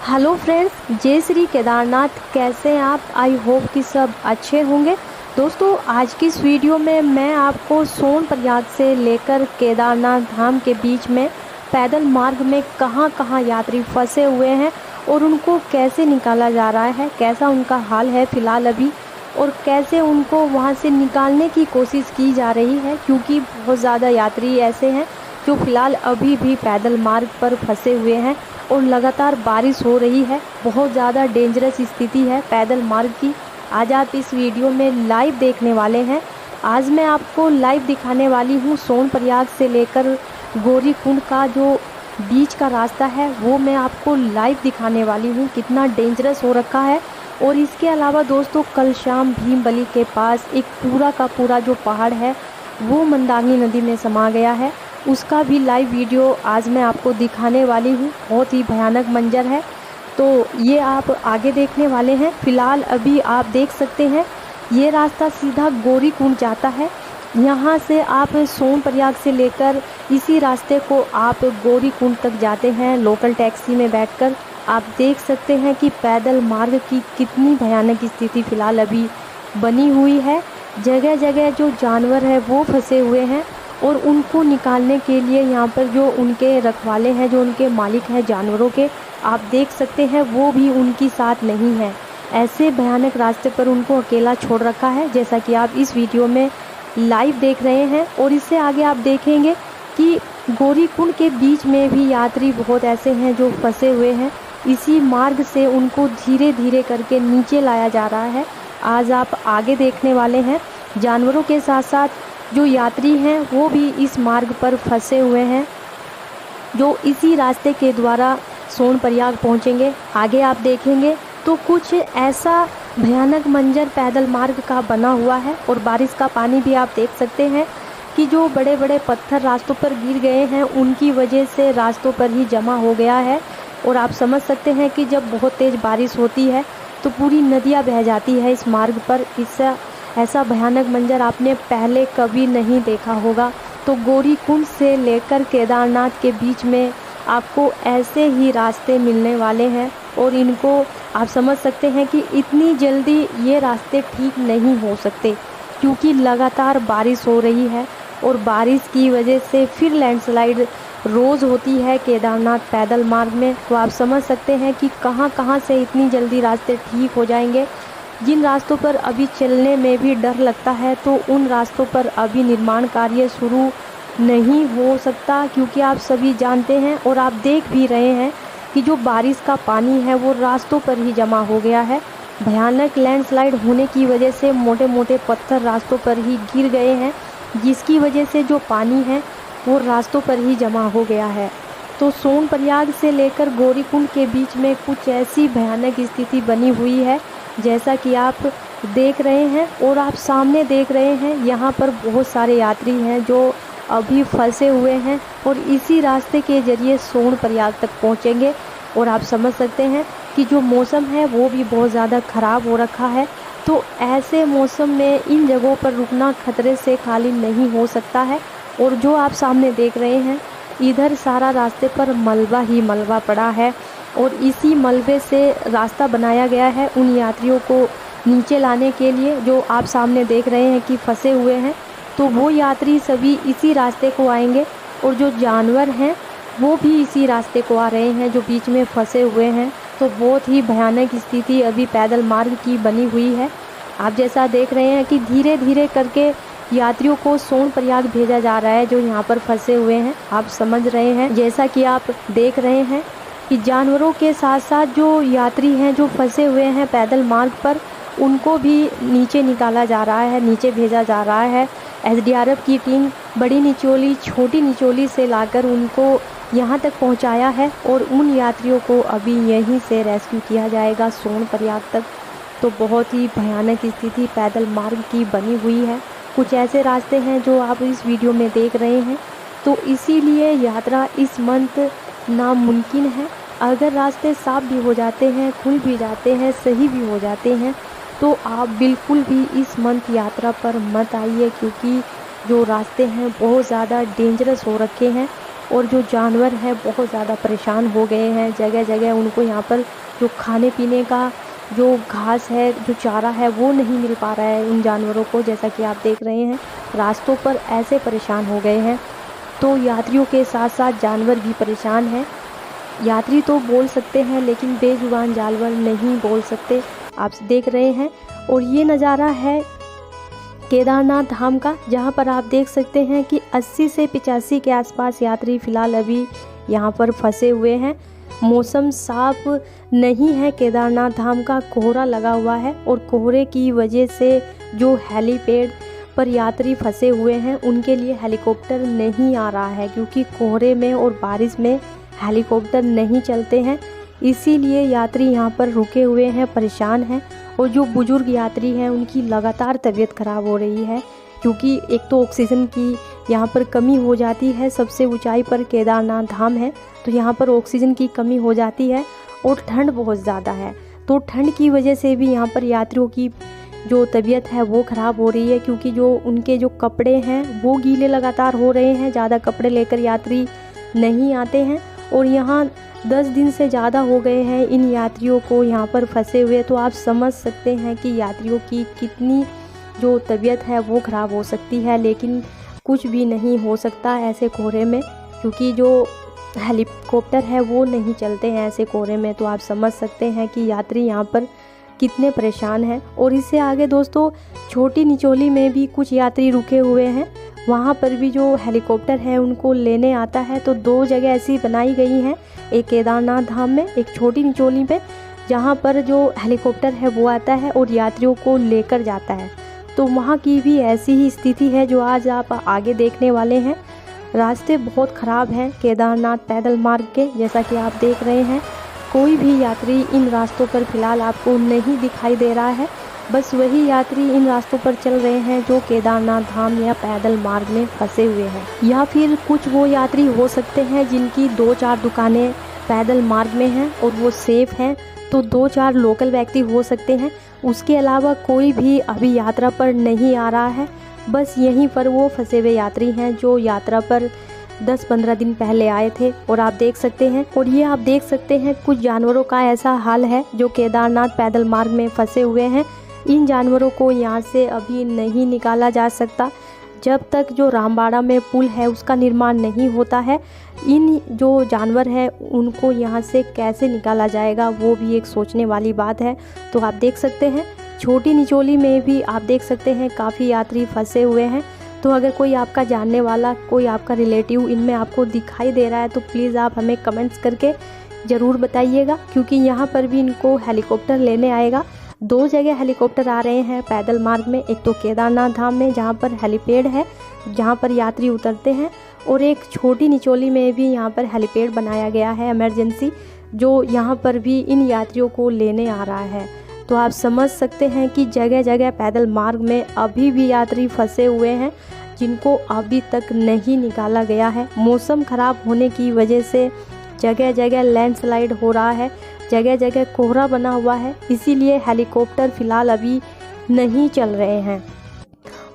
Hello friends, जय श्री केदारनाथ। कैसे हैं आप? आई होप कि सब अच्छे होंगे। दोस्तों, आज की इस वीडियो में मैं आपको सोनप्रयाग से लेकर केदारनाथ धाम के बीच में पैदल मार्ग में कहां कहां यात्री फंसे हुए हैं और उनको कैसे निकाला जा रहा है, कैसा उनका हाल है फ़िलहाल अभी, और कैसे उनको वहां से निकालने की कोशिश की जा रही है, क्योंकि बहुत ज़्यादा यात्री ऐसे हैं जो फ़िलहाल अभी भी पैदल मार्ग पर फंसे हुए हैं और लगातार बारिश हो रही है। बहुत ज़्यादा डेंजरस स्थिति है पैदल मार्ग की। आज आप इस वीडियो में लाइव देखने वाले हैं। आज मैं आपको लाइव दिखाने वाली हूँ सोनप्रयाग से लेकर गौरीकुंड का जो बीच का रास्ता है, वो मैं आपको लाइव दिखाने वाली हूँ कितना डेंजरस हो रखा है। और इसके अलावा दोस्तों, कल शाम भीमबली के पास एक पूरा का पूरा जो पहाड़ है वो मंदाकिनी नदी में समा गया है, उसका भी लाइव वीडियो आज मैं आपको दिखाने वाली हूँ। बहुत ही भयानक मंजर है, तो ये आप आगे देखने वाले हैं। फ़िलहाल अभी आप देख सकते हैं ये रास्ता सीधा गौरीकुंड जाता है। यहाँ से आप सोनप्रयाग से लेकर इसी रास्ते को आप गौरीकुंड तक जाते हैं लोकल टैक्सी में बैठकर। आप देख सकते हैं कि पैदल मार्ग की कितनी भयानक स्थिति फ़िलहाल अभी बनी हुई है। जगह जगह जो जानवर है वो फंसे हुए हैं और उनको निकालने के लिए यहाँ पर जो उनके रखवाले हैं, जो उनके मालिक हैं जानवरों के, आप देख सकते हैं वो भी उनकी साथ नहीं है। ऐसे भयानक रास्ते पर उनको अकेला छोड़ रखा है, जैसा कि आप इस वीडियो में लाइव देख रहे हैं। और इससे आगे आप देखेंगे कि गौरीकुंड के बीच में भी यात्री बहुत ऐसे हैं जो फंसे हुए हैं। इसी मार्ग से उनको धीरे धीरे करके नीचे लाया जा रहा है। आज आप आगे देखने वाले हैं। जानवरों के साथ साथ जो यात्री हैं वो भी इस मार्ग पर फंसे हुए हैं, जो इसी रास्ते के द्वारा सोनप्रयाग पहुंचेंगे। आगे आप देखेंगे तो कुछ ऐसा भयानक मंजर पैदल मार्ग का बना हुआ है। और बारिश का पानी भी आप देख सकते हैं कि जो बड़े बड़े पत्थर रास्तों पर गिर गए हैं उनकी वजह से रास्तों पर ही जमा हो गया है। और आप समझ सकते हैं कि जब बहुत तेज़ बारिश होती है तो पूरी नदियाँ बह जाती है इस मार्ग पर। इससे ऐसा भयानक मंजर आपने पहले कभी नहीं देखा होगा। तो गौरीकुंड से लेकर केदारनाथ के बीच में आपको ऐसे ही रास्ते मिलने वाले हैं और इनको आप समझ सकते हैं कि इतनी जल्दी ये रास्ते ठीक नहीं हो सकते, क्योंकि लगातार बारिश हो रही है और बारिश की वजह से फिर लैंडस्लाइड रोज़ होती है केदारनाथ पैदल मार्ग में। तो आप समझ सकते हैं कि कहां कहां से इतनी जल्दी रास्ते ठीक हो जाएंगे। जिन रास्तों पर अभी चलने में भी डर लगता है तो उन रास्तों पर अभी निर्माण कार्य शुरू नहीं हो सकता, क्योंकि आप सभी जानते हैं और आप देख भी रहे हैं कि जो बारिश का पानी है वो रास्तों पर ही जमा हो गया है। भयानक लैंडस्लाइड होने की वजह से मोटे मोटे पत्थर रास्तों पर ही गिर गए हैं, जिसकी वजह से जो पानी है वो रास्तों पर ही जमा हो गया है। तो सोनप्रयाग से लेकर गौरीकुंड के बीच में कुछ ऐसी भयानक स्थिति बनी हुई है, जैसा कि आप देख रहे हैं। और आप सामने देख रहे हैं यहाँ पर बहुत सारे यात्री हैं जो अभी फंसे हुए हैं और इसी रास्ते के ज़रिए सोनप्रयाग तक पहुँचेंगे। और आप समझ सकते हैं कि जो मौसम है वो भी बहुत ज़्यादा ख़राब हो रखा है। तो ऐसे मौसम में इन जगहों पर रुकना खतरे से खाली नहीं हो सकता है। और जो आप सामने देख रहे हैं, इधर सारा रास्ते पर मलबा ही मलबा पड़ा है और इसी मलबे से रास्ता बनाया गया है उन यात्रियों को नीचे लाने के लिए जो आप सामने देख रहे हैं कि फंसे हुए हैं। तो वो यात्री सभी इसी रास्ते को आएंगे और जो जानवर हैं वो भी इसी रास्ते को आ रहे हैं जो बीच में फंसे हुए हैं। तो बहुत ही भयानक स्थिति अभी पैदल मार्ग की बनी हुई है। आप जैसा देख रहे हैं कि धीरे धीरे करके यात्रियों को सोनप्रयाग भेजा जा रहा है जो यहाँ पर फंसे हुए हैं। आप समझ रहे हैं, जैसा कि आप देख रहे हैं कि जानवरों के साथ साथ जो यात्री हैं जो फंसे हुए हैं पैदल मार्ग पर, उनको भी नीचे निकाला जा रहा है, नीचे भेजा जा रहा है। एसडीआरएफ की टीम बड़ी निचोली छोटी निचोली से लाकर उनको यहाँ तक पहुँचाया है और उन यात्रियों को अभी यहीं से रेस्क्यू किया जाएगा सोनप्रयाग तक। तो बहुत ही भयानक स्थिति पैदल मार्ग की बनी हुई है। कुछ ऐसे रास्ते हैं जो आप इस वीडियो में देख रहे हैं। तो इसीलिए यात्रा इस मंथ नामुमकिन है। अगर रास्ते साफ भी हो जाते हैं, खुल भी जाते हैं, सही भी हो जाते हैं, तो आप बिल्कुल भी इस मंथ यात्रा पर मत आइए, क्योंकि जो रास्ते हैं बहुत ज़्यादा डेंजरस हो रखे हैं और जो जानवर है बहुत ज़्यादा परेशान हो गए हैं। जगह जगह उनको यहाँ पर जो खाने पीने का जो घास है, जो चारा है, वो नहीं मिल पा रहा है उन जानवरों को। जैसा कि आप देख रहे हैं रास्तों पर ऐसे परेशान हो गए हैं। तो यात्रियों के साथ साथ जानवर भी परेशान हैं। यात्री तो बोल सकते हैं लेकिन बेजुबान जानवर नहीं बोल सकते, आप देख रहे हैं। और ये नज़ारा है केदारनाथ धाम का, जहाँ पर आप देख सकते हैं कि 80 से 85 के आसपास यात्री फ़िलहाल अभी यहाँ पर फंसे हुए हैं। मौसम साफ नहीं है केदारनाथ धाम का, कोहरा लगा हुआ है और कोहरे की वजह से जो हेलीपैड पर यात्री फंसे हुए हैं उनके लिए हेलीकॉप्टर नहीं आ रहा है, क्योंकि कोहरे में और बारिश में हेलीकॉप्टर नहीं चलते हैं। इसीलिए यात्री यहाँ पर रुके हुए हैं, परेशान हैं। और जो बुजुर्ग यात्री हैं उनकी लगातार तबीयत ख़राब हो रही है, क्योंकि एक तो ऑक्सीजन की यहाँ पर कमी हो जाती है। सबसे ऊंचाई पर केदारनाथ धाम है तो यहाँ पर ऑक्सीजन की कमी हो जाती है और ठंड बहुत ज़्यादा है। तो ठंड की वजह से भी यहाँ पर यात्रियों की जो तबीयत है वो ख़राब हो रही है, क्योंकि जो उनके जो कपड़े हैं वो गीले लगातार हो रहे हैं। ज़्यादा कपड़े लेकर यात्री नहीं आते हैं और यहाँ 10 दिन से ज़्यादा हो गए हैं इन यात्रियों को यहाँ पर फंसे हुए। तो आप समझ सकते हैं कि यात्रियों की कितनी जो तबीयत है वो ख़राब हो सकती है। लेकिन कुछ भी नहीं हो सकता ऐसे कोहरे में, क्योंकि जो हेलीकॉप्टर है वो नहीं चलते हैं ऐसे कोहरे में। तो आप समझ सकते हैं कि यात्री यहाँ पर कितने परेशान हैं। और इससे आगे दोस्तों छोटी निचोली में भी कुछ यात्री रुके हुए हैं, वहाँ पर भी जो हेलीकॉप्टर है उनको लेने आता है। तो 2 जगह ऐसी बनाई गई हैं, एक केदारनाथ धाम में, एक छोटी निचोली में, जहाँ पर जो हेलीकॉप्टर है वो आता है और यात्रियों को लेकर जाता है। तो वहाँ की भी ऐसी ही स्थिति है जो आज आप आगे देखने वाले हैं। रास्ते बहुत ख़राब हैं केदारनाथ पैदल मार्ग के, जैसा कि आप देख रहे हैं। कोई भी यात्री इन रास्तों पर फ़िलहाल आपको नहीं दिखाई दे रहा है। बस वही यात्री इन रास्तों पर चल रहे हैं जो केदारनाथ धाम या पैदल मार्ग में फंसे हुए हैं, या फिर कुछ वो यात्री हो सकते हैं जिनकी 2-4 दुकानें पैदल मार्ग में हैं और वो सेफ़ हैं। तो 2-4 लोकल व्यक्ति हो सकते हैं, उसके अलावा कोई भी अभी यात्रा पर नहीं आ रहा है। बस यहीं पर वो फंसे हुए यात्री हैं जो यात्रा पर 10-15 दिन पहले आए थे। और आप देख सकते हैं, और ये आप देख सकते हैं कुछ जानवरों का ऐसा हाल है जो केदारनाथ पैदल मार्ग में फंसे हुए हैं। इन जानवरों को यहाँ से अभी नहीं निकाला जा सकता जब तक जो रामबाड़ा में पुल है उसका निर्माण नहीं होता है। इन जो जानवर हैं उनको यहाँ से कैसे निकाला जाएगा वो भी एक सोचने वाली बात है। तो आप देख सकते हैं छोटी निचोली में भी आप देख सकते हैं काफ़ी यात्री फंसे हुए हैं। तो अगर कोई आपका जानने वाला, कोई आपका रिलेटिव इनमें आपको दिखाई दे रहा है तो प्लीज़ आप हमें कमेंट्स करके ज़रूर बताइएगा, क्योंकि यहाँ पर भी इनको हेलीकॉप्टर लेने आएगा। 2 जगह हेलीकॉप्टर आ रहे हैं पैदल मार्ग में, एक तो केदारनाथ धाम में जहाँ पर हेलीपैड है जहाँ पर यात्री उतरते हैं, और एक छोटी निचोली में भी यहाँ पर हेलीपैड बनाया गया है इमरजेंसी, जो यहाँ पर भी इन यात्रियों को लेने आ रहा है। तो आप समझ सकते हैं कि जगह जगह पैदल मार्ग में अभी भी यात्री फंसे हुए हैं जिनको अभी तक नहीं निकाला गया है। मौसम ख़राब होने की वजह से जगह जगह लैंडस्लाइड हो रहा है, जगह जगह कोहरा बना हुआ है, इसीलिए हेलीकॉप्टर फ़िलहाल अभी नहीं चल रहे हैं।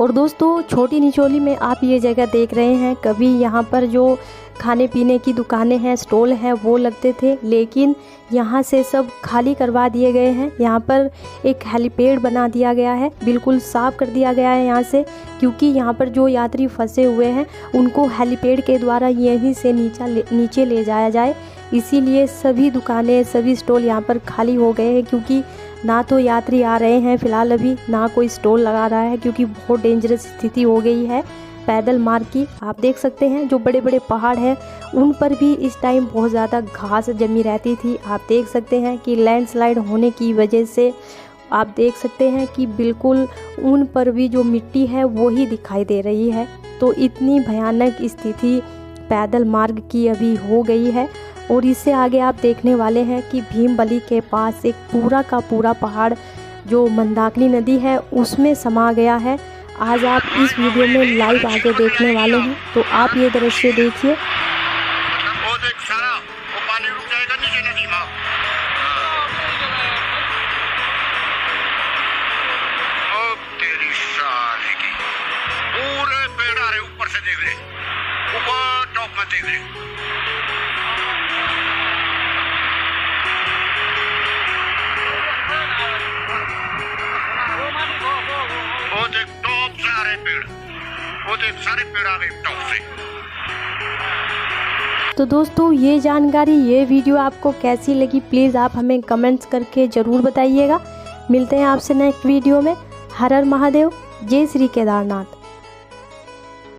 और दोस्तों छोटी निचोली में आप ये जगह देख रहे हैं, कभी यहाँ पर जो खाने पीने की दुकानें हैं, स्टॉल हैं वो लगते थे, लेकिन यहाँ से सब खाली करवा दिए गए हैं। यहाँ पर एक हेलीपैड बना दिया गया है, बिल्कुल साफ़ कर दिया गया है यहाँ से, क्योंकि यहाँ पर जो यात्री फंसे हुए हैं उनको हेलीपैड के द्वारा यहीं से नीचे ले जाया जाए। इसीलिए सभी दुकानें, सभी स्टॉल यहाँ पर खाली हो गए हैं, क्योंकि ना तो यात्री आ रहे हैं फ़िलहाल अभी, ना कोई स्टॉल लगा रहा है, क्योंकि बहुत डेंजरस स्थिति हो गई है पैदल मार्ग की। आप देख सकते हैं जो बड़े बड़े पहाड़ हैं उन पर भी इस टाइम बहुत ज़्यादा घास जमी रहती थी। आप देख सकते हैं कि लैंडस्लाइड होने की वजह से आप देख सकते हैं कि बिल्कुल उन पर भी जो मिट्टी है वो ही दिखाई दे रही है। तो इतनी भयानक स्थिति पैदल मार्ग की अभी हो गई है। और इससे आगे आप देखने वाले हैं कि भीमबली के पास एक पूरा का पूरा पहाड़ जो मंदाकिनी नदी है उसमें समा गया है। आज आप इस वीडियो में लाइव आगे देखने वाले हैं, तो आप ये दृश्य देखिए। पूरे पेड़ आ रहे ऊपर से, देख ले ऊपर टॉप में वहाँ देख ले। वो देख टॉप से आ रहे पेड़, वो देख सारे पेड़ आ गए टॉप से। तो दोस्तों ये जानकारी, ये वीडियो आपको कैसी लगी प्लीज़ आप हमें कमेंट्स करके ज़रूर बताइएगा। मिलते हैं आपसे नेक्स्ट वीडियो में। हर हर महादेव, जय श्री केदारनाथ।